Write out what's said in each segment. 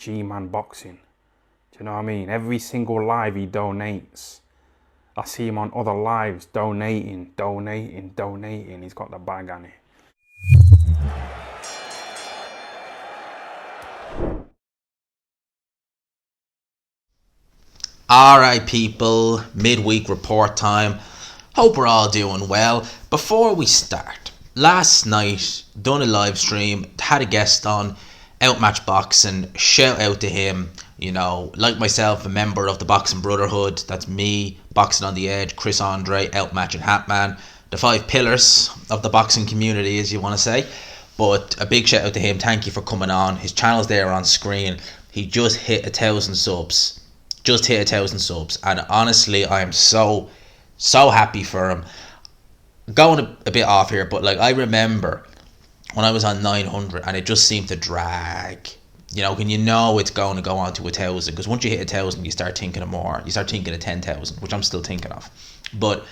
G-Man Boxing. Do you know what I mean? Every single live he donates. I see him on other lives donating. He's got the bag on it. Alright people, midweek report time. Hope we're all doing well. Before we start, last night done a live stream, had a guest on, Outmatch Boxing. Shout out to him. You know, like myself, a member of the Boxing Brotherhood. That's me, Boxing on the Edge, Chris Andre, Outmatch and Hatman. The 5 pillars of the boxing community, as you want to say. But a big shout out to him. Thank you for coming on. His channel's there on screen. He just hit 1,000 subs. And honestly, I am so happy for him. Going a bit off here, but like I remember when I was on 900 and it just seemed to drag. You know, when you know it's going to go on to 1,000, because once you hit 1,000 you start thinking of more. You start thinking of 10,000, which I'm still thinking of. But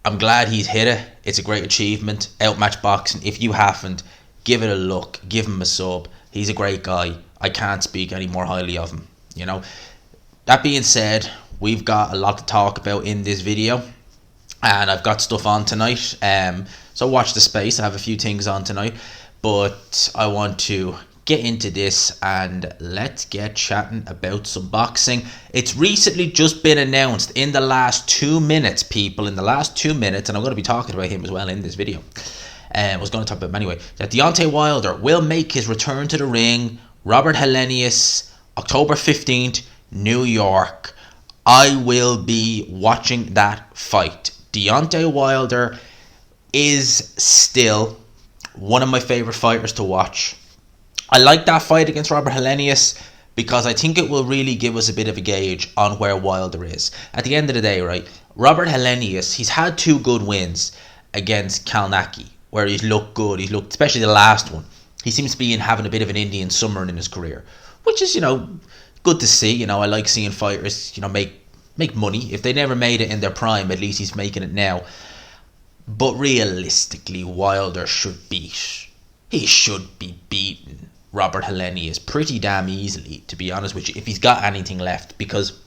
I'm glad he's hit it. It's a great achievement. Outmatch Boxing, if you haven't, give it a look, give him a sub. He's a great guy. I can't speak any more highly of him, you know. That being said, we've got a lot to talk about in this video, and I've got stuff on tonight, so watch the space. I have a few things on tonight, but I want to get into this and let's get chatting about some boxing. It's recently just been announced in the last 2 minutes, people, in the last 2 minutes, and I'm going to be talking about him as well in this video. I was going to talk about him anyway, that Deontay Wilder will make his return to the ring. Robert Helenius, October 15th, New York. I will be watching that fight. Deontay Wilder is still one of my favorite fighters to watch. I like that fight against Robert Helenius because I think it will really give us a bit of a gauge on where Wilder is. At the end of the day, right, Robert Helenius, he's had 2 good wins against Kalnaki, where he's looked good. He's looked, especially the last one. He seems to be having a bit of an Indian summer in his career, which is, you know, good to see. You know, I like seeing fighters, you know, make money. If they never made it in their prime, at least he's making it now. But realistically, Wilder should be beaten Robert Helenius pretty damn easily, to be honest with you, if he's got anything left, because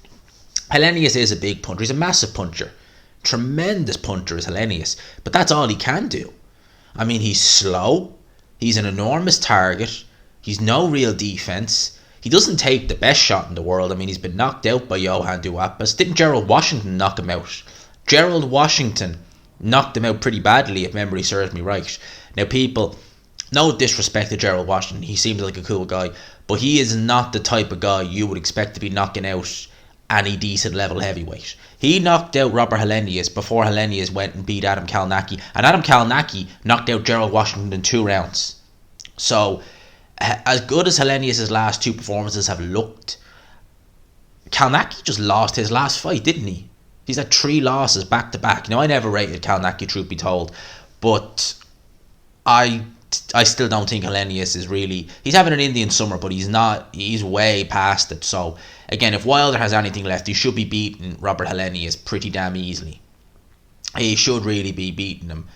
Helenius is a big puncher. He's a massive puncher. Tremendous puncher is Helenius, but that's all he can do. I mean, he's slow. He's an enormous target. He's no real defense. He doesn't take the best shot in the world. I mean, he's been knocked out by Johan Duhaupas. Didn't Gerald Washington knock him out? Gerald Washington knocked him out pretty badly, if memory serves me right. Now, people, no disrespect to Gerald Washington. He seems like a cool guy, but he is not the type of guy you would expect to be knocking out any decent level heavyweight. He knocked out Robert Helenius before Helenius went and beat Adam Kalnaki, and Adam Kalnaki knocked out Gerald Washington in 2 rounds. So, as good as Helenius' last 2 performances have looked, Kalnaki just lost his last fight, didn't he? He's had 3 losses back to back. Now, I never rated Kalnaki, truth be told, but I still don't think Helenius is really... He's having an Indian summer, but he's way past it. So, again, if Wilder has anything left, he should be beating Robert Helenius pretty damn easily. He should really be beating him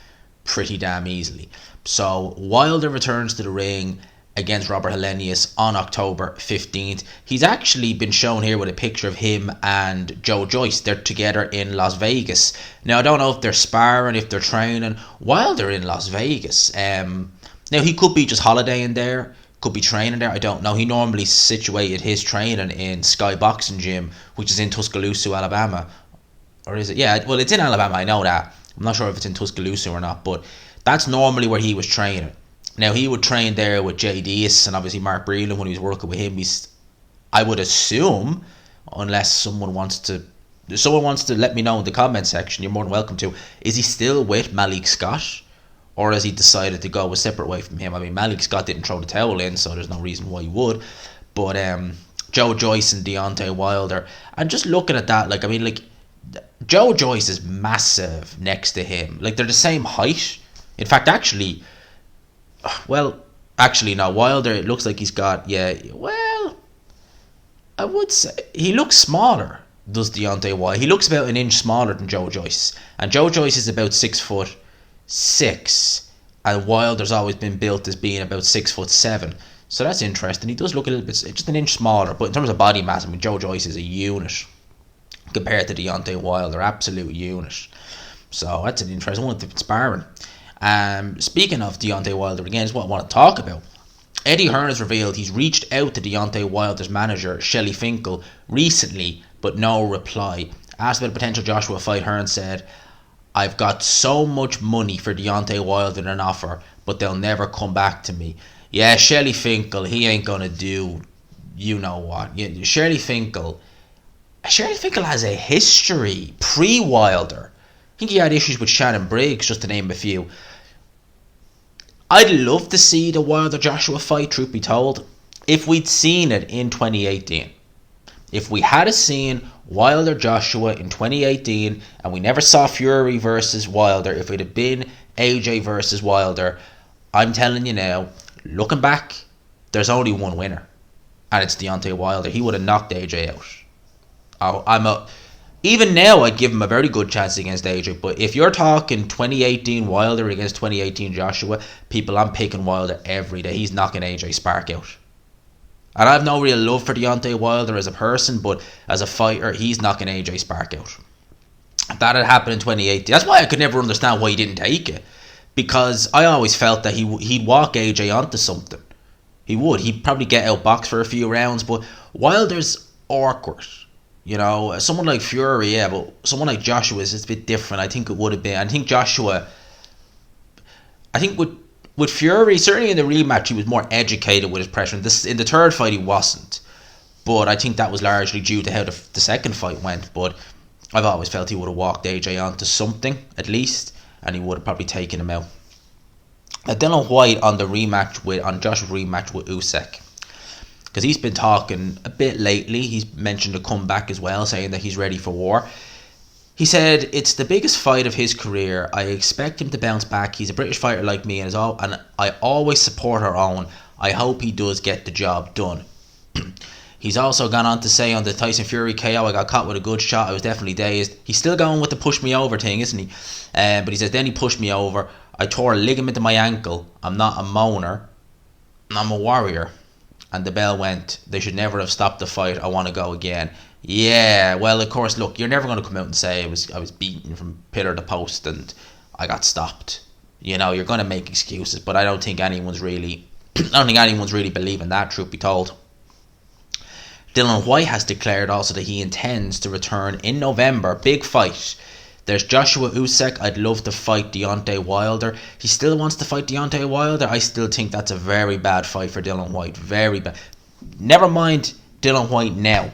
pretty damn easily. So, Wilder returns to the ring against Robert Helenius on October 15th. He's actually been shown here with a picture of him and Joe Joyce. They're together in Las Vegas. Now, I don't know if they're sparring, if they're training. Wilder in Las Vegas. Now, he could be just holidaying there, could be training there, I don't know. He normally situated his training in Sky Boxing Gym, which is in Tuscaloosa, Alabama. Or is it? Yeah, well, it's in Alabama, I know that. I'm not sure if it's in Tuscaloosa or not, but that's normally where he was training. Now, he would train there with Jay Deas and obviously Mark Breland when he was working with him. I would assume, unless someone wants to let me know in the comment section, you're more than welcome to, is he still with Malik Scott? Or has he decided to go a separate way from him? I mean, Malik Scott didn't throw the towel in, so there's no reason why he would. But Joe Joyce and Deontay Wilder, and just looking at that, like, I mean, like, Joe Joyce is massive next to him. Like, they're the same height. In fact, actually, no, Wilder, it looks like he's got, I would say, he looks smaller, does Deontay Wilder. He looks about an inch smaller than Joe Joyce. And Joe Joyce is about 6'6", and Wilder's always been built as being about 6'7". So that's interesting. He does look a little bit, just an inch smaller, but in terms of body mass, I mean, Joe Joyce is a unit compared to Deontay Wilder, absolute unit. So that's an interesting one to sparring. Speaking of Deontay Wilder, again, is what I want to talk about. Eddie Hearn has revealed he's reached out to Deontay Wilder's manager, Shelley Finkel, recently, but no reply. Asked about a potential Joshua fight, Hearn said, "I've got so much money for Deontay Wilder in an offer, but they'll never come back to me." Yeah, Shelley Finkel, he ain't going to do you know what. Shelley Finkel has a history pre-Wilder. I think he had issues with Shannon Briggs, just to name a few. I'd love to see the Wilder-Joshua fight, truth be told, if we'd seen it in 2018. If we had seen Wilder-Joshua in 2018 and we never saw Fury versus Wilder, if it had been AJ versus Wilder, I'm telling you now, looking back, there's only one winner, and it's Deontay Wilder. He would have knocked AJ out. Even now, I'd give him a very good chance against AJ. But if you're talking 2018 Wilder against 2018 Joshua, people, I'm picking Wilder every day. He's knocking AJ Spark out. And I have no real love for Deontay Wilder as a person, but as a fighter, he's knocking AJ Spark out. That had happened in 2018. That's why I could never understand why he didn't take it. Because I always felt that he'd walk AJ onto something. He would. He'd probably get outboxed for a few rounds, but Wilder's awkward. You know, someone like Fury, yeah, but someone like Joshua is a bit different. I think it would have been. I think with Fury, certainly in the rematch, he was more educated with his pressure. In the third fight, he wasn't. But I think that was largely due to how the second fight went. But I've always felt he would have walked AJ onto something, at least, and he would have probably taken him out. Dillian Whyte on Joshua's rematch with Usyk. Because he's been talking a bit lately. He's mentioned a comeback as well, saying that he's ready for war. He said, "It's the biggest fight of his career. I expect him to bounce back. He's a British fighter like me, and I always support our own. I hope he does get the job done." He's also gone on to say on the Tyson Fury KO, "I got caught with a good shot. I was definitely dazed." He's still going with the push me over thing, isn't he? But he says, "Then he pushed me over. I tore a ligament in my ankle. I'm not a moaner. I'm a warrior." And the bell went. "They should never have stopped the fight. I want to go again." Yeah, well, of course, look, you're never going to come out and say I was beaten from pillar to post and I got stopped. You know, you're going to make excuses, but I don't think anyone's really believing that, truth be told. Dillian Whyte has declared also that he intends to return in November. Big fight. There's Joshua Usyk. I'd love to fight Deontay Wilder. He still wants to fight Deontay Wilder. I still think that's a very bad fight for Dillian Whyte. Very bad. Never mind Dillian Whyte now.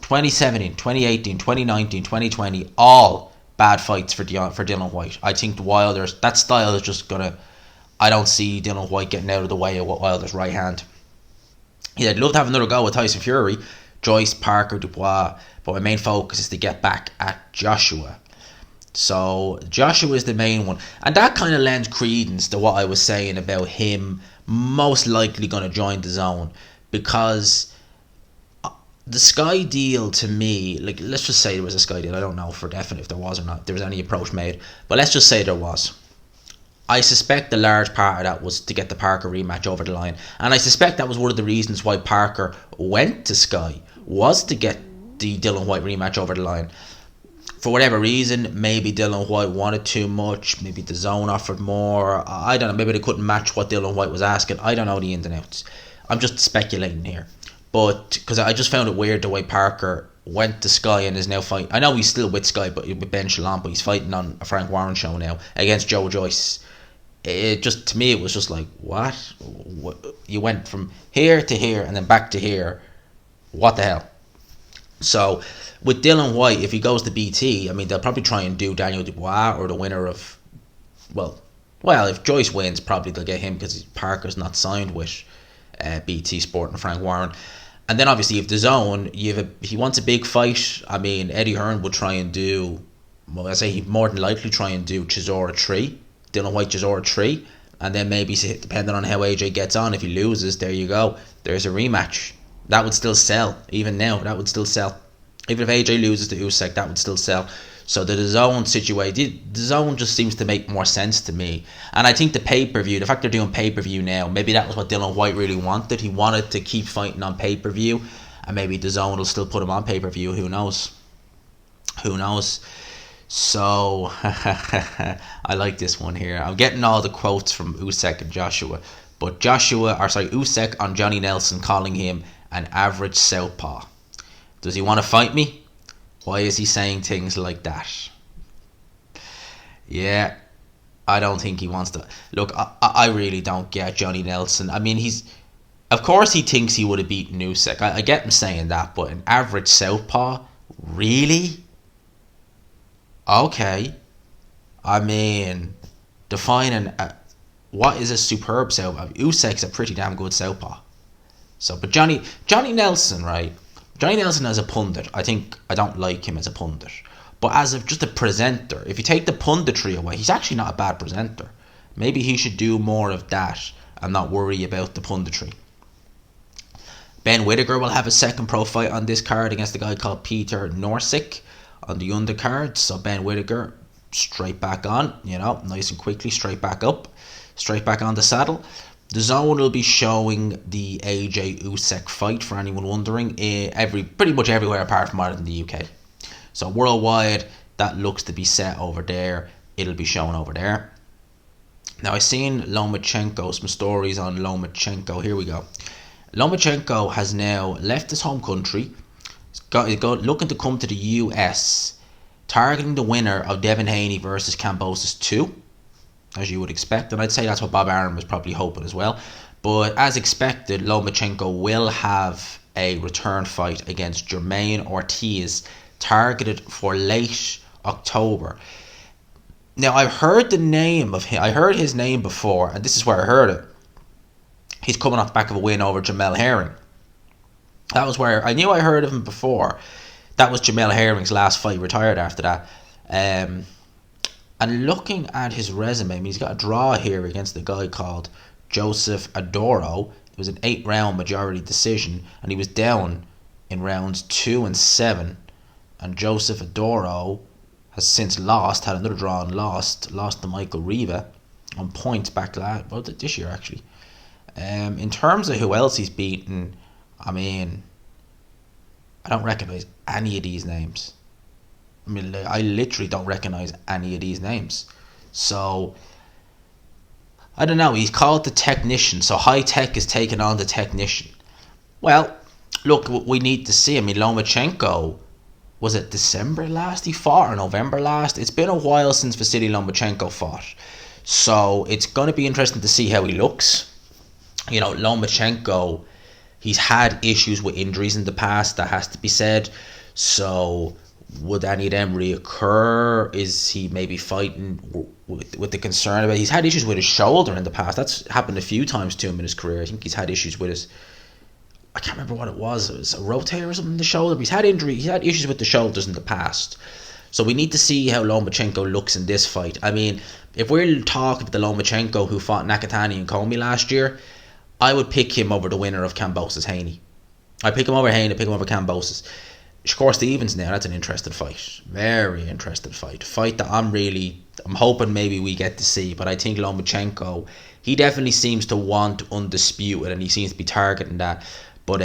2017, 2018, 2019, 2020, all bad fights for Dillian Whyte. I think Wilder's, that style is just going to... I don't see Dillian Whyte getting out of the way of Wilder's right hand. I'd love to have another go with Tyson Fury, Joyce, Parker, Dubois, but my main focus is to get back at Joshua. So Joshua is the main one, and that kind of lends credence to what I was saying about him most likely going to join the zone, because the Sky deal, to me, like, let's just say there was a Sky deal. I don't know for definite if there was or not, if there was any approach made, but let's just say there was. I suspect the large part of that was to get the Parker rematch over the line, and I suspect that was one of the reasons why Parker went to Sky, was to get the Dillian Whyte rematch over the line. For whatever reason, maybe Dillian Whyte wanted too much, maybe the zone offered more, I don't know, maybe they couldn't match what Dillian Whyte was asking. I don't know the ins and outs. I'm just speculating here. But, because I just found it weird the way Parker went to Sky and is now fighting. I know he's still with Sky, but with Ben Shalom, but he's fighting on a Frank Warren show now against Joe Joyce. It just, to me, it was just like, what? You went from here to here and then back to here. What the hell? So, with Dillian Whyte, if he goes to BT, I mean, they'll probably try and do Daniel Dubois or the winner of, well, if Joyce wins, probably they'll get him because Parker's not signed with BT Sport and Frank Warren. And then obviously, if the zone, if he wants a big fight, I mean, Eddie Hearn would try and do, well, I say he'd more than likely try and do Chisora 3, Dillian Whyte Chisora 3, and then maybe, depending on how AJ gets on, if he loses, there you go, there's a rematch. That would still sell, even now, that would still sell. Even if AJ loses to Usyk, that would still sell. So the DAZN situation, the DAZN just seems to make more sense to me. And I think the pay-per-view, the fact they're doing pay-per-view now, maybe that was what Dillian Whyte really wanted. He wanted to keep fighting on pay-per-view, and maybe the DAZN will still put him on pay-per-view. Who knows? Who knows? So, I like this one here. I'm getting all the quotes from Usyk and Joshua. But Usyk on Johnny Nelson calling him an average southpaw. Does he want to fight me? Why is he saying things like that? Yeah, I don't think he wants to. Look, I really don't get Johnny Nelson. I mean, of course he thinks he would have beaten Usyk. I get him saying that, but an average southpaw? Really? Okay. I mean, defining what is a superb southpaw. Usyk's a pretty damn good southpaw. So, but Johnny Nelson, right? Johnny Nelson as a pundit, I don't like him as a pundit. But as just a presenter, if you take the punditry away, he's actually not a bad presenter. Maybe he should do more of that and not worry about the punditry. Ben Whittaker will have a second pro fight on this card against a guy called Peter Norsik on the undercard. So Ben Whittaker straight back on, nice and quickly, straight back up, straight back on the saddle. The DAZN will be showing the AJ Usyk fight, for anyone wondering, pretty much everywhere apart from Ireland and the UK. So worldwide, that looks to be set over there. It'll be shown over there. Now I've seen Lomachenko, some stories on Lomachenko. Here we go. Lomachenko has now left his home country. He's looking to come to the US, targeting the winner of Devin Haney versus Kambosos 2. As you would expect, and I'd say that's what Bob Arum was probably hoping as well. But as expected, Lomachenko will have a return fight against Jermaine Ortiz, targeted for late October. Now, I've heard the name of him. I heard his name before, and this is where I heard it. He's coming off the back of a win over Jamel Herring. That was where I knew I heard of him before. That was Jamel Herring's last fight. He retired after that. And looking at his resume, I mean, he's got a draw here against a guy called Joseph Adoro. It was an 8-round majority decision, and he was down in rounds 2 and 7. And Joseph Adoro has since had another draw and lost to Michael Riva on points back this year actually. In terms of who else he's beaten, I mean, I don't recognise any of these names. I mean, I literally don't recognise any of these names. So, I don't know. He's called the Technician. So, High Tech is taking on the Technician. Well, look, we need to see. I mean, Lomachenko, was it December last he fought or November last? It's been a while since Vasily Lomachenko fought. So, it's going to be interesting to see how he looks. Lomachenko, he's had issues with injuries in the past. That has to be said. So, would any of them reoccur? Is he maybe fighting with the concern about... He's had issues with his shoulder in the past. That's happened a few times to him in his career. I think he's had issues with his... I can't remember what it was. It was a rotator or something in the shoulder. He's had issues with the shoulders in the past. So we need to see how Lomachenko looks in this fight. I mean, if we're talking about the Lomachenko who fought Nakatani and Comey last year, I would pick him over the winner of Kambosos Haney. I'd pick him over Haney, I'd pick him over Kambosos. Shakur Stevens now, that's an interesting fight. Very interesting fight. Fight that I'm hoping maybe we get to see. But I think Lomachenko, he definitely seems to want undisputed, and he seems to be targeting that. But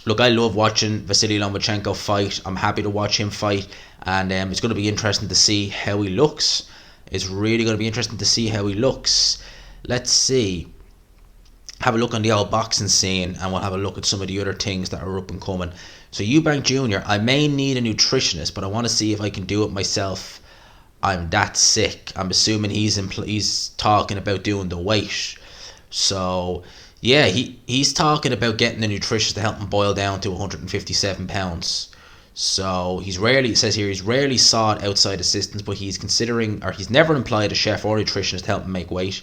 look, I love watching Vasily Lomachenko fight. I'm happy to watch him fight. And it's going to be interesting to see how he looks. It's really going to be interesting to see how he looks. Let's see. Have a look on the old boxing scene, and we'll have a look at some of the other things that are up and coming. So Eubank Jr, I may need a nutritionist, but I want to see if I can do it myself. I'm that sick. I'm assuming he's talking about doing the weight. So yeah, he's talking about getting a nutritionist to help him boil down to 157 pounds. So it says here he's rarely sought outside assistance, but he's never employed a chef or nutritionist to help him make weight.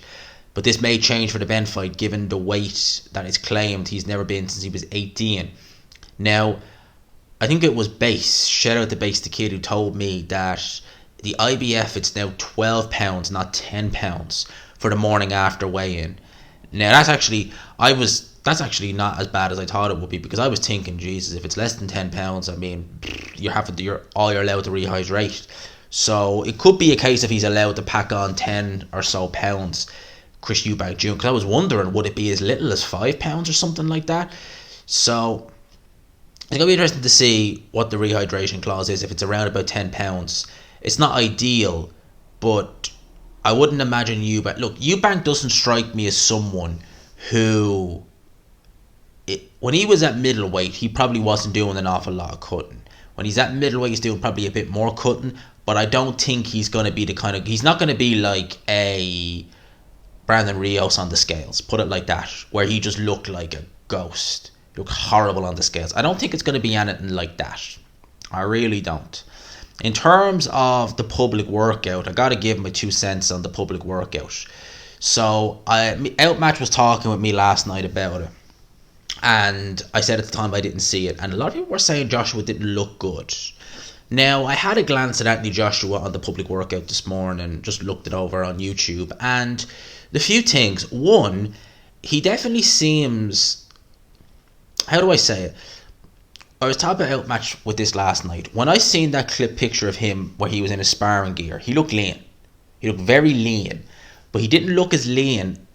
But this may change for the Ben fight, given the weight that is claimed he's never been since he was 18. Now, I think it was Base, shout out to Base the kid, who told me that the IBF, it's now 12 pounds, not 10 pounds for the morning after weigh-in. Now that's actually not as bad as I thought it would be, because I was thinking, Jesus, if it's less than 10 pounds, I mean, you're allowed to rehydrate. So it could be a case if he's allowed to pack on 10 or so pounds, Chris Eubank Jr. Because I was wondering, would it be as little as £5 or something like that? So it's going to be interesting to see what the rehydration clause is. If it's around about £10, it's not ideal, but I wouldn't imagine Eubank. Look, Eubank doesn't strike me as someone who, when he was at middleweight, he probably wasn't doing an awful lot of cutting. When he's at middleweight, he's doing probably a bit more cutting, but I don't think he's going to be the kind of, he's not going to be like a Brandon Rios on the scales, put it like that, where he just looked like a ghost. He looked horrible on the scales. I don't think it's going to be anything like that. I really don't. In terms of the public workout, I got to give my 2 cents on the public workout. So, Outmatch was talking with me last night about it. And I said at the time I didn't see it. And a lot of people were saying Joshua didn't look good. Now, I had a glance at Anthony Joshua on the public workout this morning, just looked it over on YouTube. And the few things. One, he definitely seems... How do I say it? I was talking about Outmatch with this last night. When I seen that clip picture of him where he was in his sparring gear, he looked lean. He looked very lean. But he didn't look as lean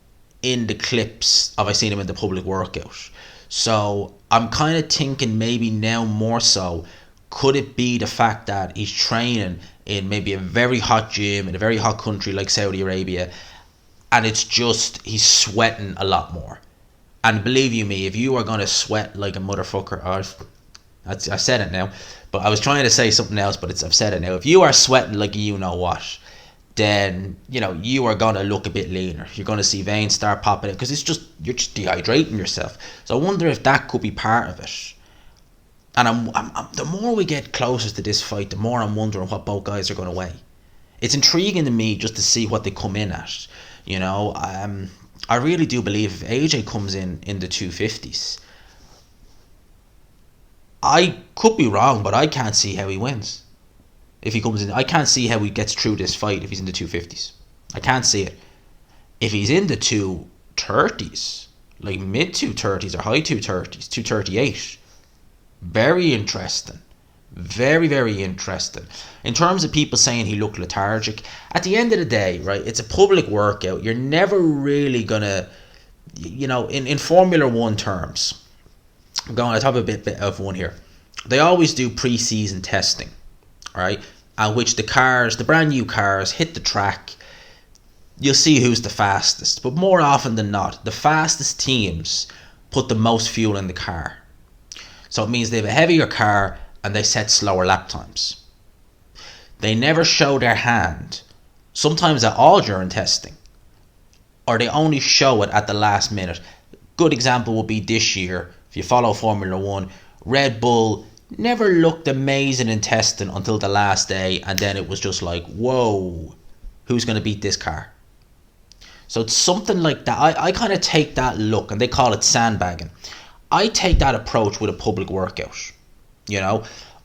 in the clips of I seen him in the public workout. So I'm kind of thinking maybe now more so, could it be the fact that he's training in maybe a very hot gym in a very hot country like Saudi Arabia, and it's just he's sweating a lot more. And believe you me, if you are going to sweat like a motherfucker, I said it now, but I was trying to say something else, but I've said it now. If you are sweating like you know what, then you are going to look a bit leaner. You're going to see veins start popping out because you're just dehydrating yourself. So I wonder if that could be part of it. And I'm the more we get closer to this fight, the more I'm wondering what both guys are going to weigh. It's intriguing to me just to see what they come in at. I really do believe if AJ comes in the 250s, I could be wrong, but I can't see how he wins. If he comes in, I can't see how he gets through this fight if he's in the 250s. I can't see it. If he's in the 230s, like mid 230s or high 230s, 238, very interesting. Very, very interesting. In terms of people saying he looked lethargic, at the end of the day, right, it's a public workout. You're never really going to, in Formula 1 terms, I'm going to talk a bit of one here. They always do pre-season testing, right, at which the brand new cars hit the track. You'll see who's the fastest, but more often than not, the fastest teams put the most fuel in the car. So it means they have a heavier car and they set slower lap times. They never show their hand, sometimes at all during testing, or they only show it at the last minute. Good example would be this year, if you follow Formula 1, Red Bull never looked amazing in testing until the last day, and then it was just like, whoa, who's going to beat this car? So it's something like that. I kind of take that look, and they call it sandbagging. I take that approach with a public workout.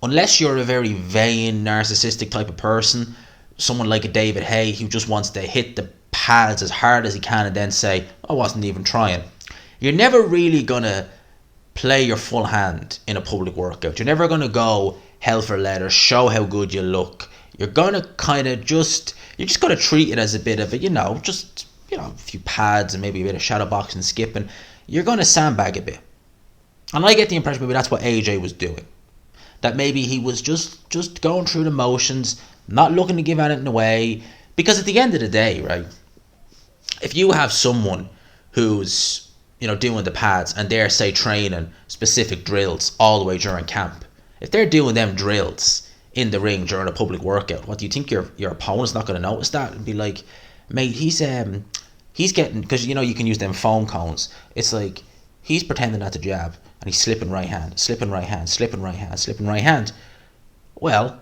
Unless you're a very vain, narcissistic type of person, someone like a David Hay who just wants to hit the pads as hard as he can and then say, I wasn't even trying. You're never really going to play your full hand in a public workout. You're never going to go hell for leather, show how good you look. You're going to kind of you're just going to treat it as a bit of a, a few pads and maybe a bit of shadow boxing, skipping. You're going to sandbag a bit. And I get the impression maybe that's what AJ was doing. That maybe he was just going through the motions, not looking to give anything away. Because at the end of the day, right, if you have someone who's, doing the pads and they're, say, training specific drills all the way during camp, if they're doing them drills in the ring during a public workout, what do you think your opponent's not going to notice that and be like, mate, he's getting, because, you can use them foam cones. It's like, he's pretending not to jab. And he's slipping right hand, slipping right hand, slipping right hand, slipping right hand. Well,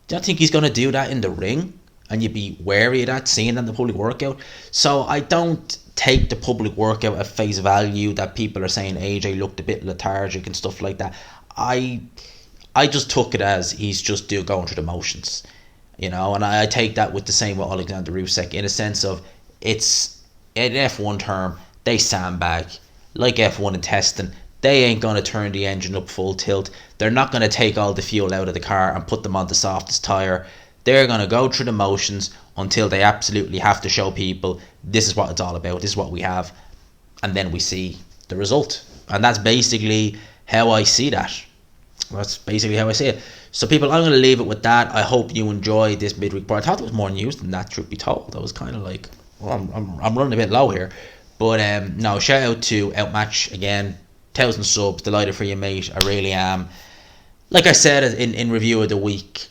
do you think he's going to do that in the ring? And you'd be wary of that, seeing that in the public workout? So I don't take the public workout at face value that people are saying AJ looked a bit lethargic and stuff like that. I just took it as he's just going through the motions. And I take that with the same with Alexander Usyk, in a sense of it's an F1 term, they sandbag. Like F1 in testing, they ain't going to turn the engine up full tilt. They're not going to take all the fuel out of the car and put them on the softest tyre. They're going to go through the motions until they absolutely have to show people this is what it's all about, this is what we have, and then we see the result. And that's basically how I see that. That's basically how I see it. So people, I'm going to leave it with that. I hope you enjoyed this midweek bar. I thought there was more news than that, truth be told. I was kind of like, well, I'm running a bit low here. But no, shout out to Outmatch again. 1,000 subs, delighted for you, mate. I really am. Like I said in review of the week,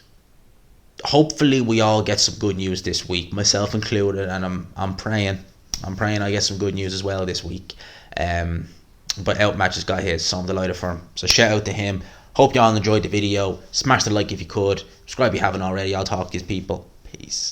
hopefully we all get some good news this week, myself included, and I'm praying I get some good news as well this week. But Outmatch has got his, so I'm delighted for him. So shout out to him. Hope you all enjoyed the video. Smash the like if you could. Subscribe if you haven't already. I'll talk to you people. Peace.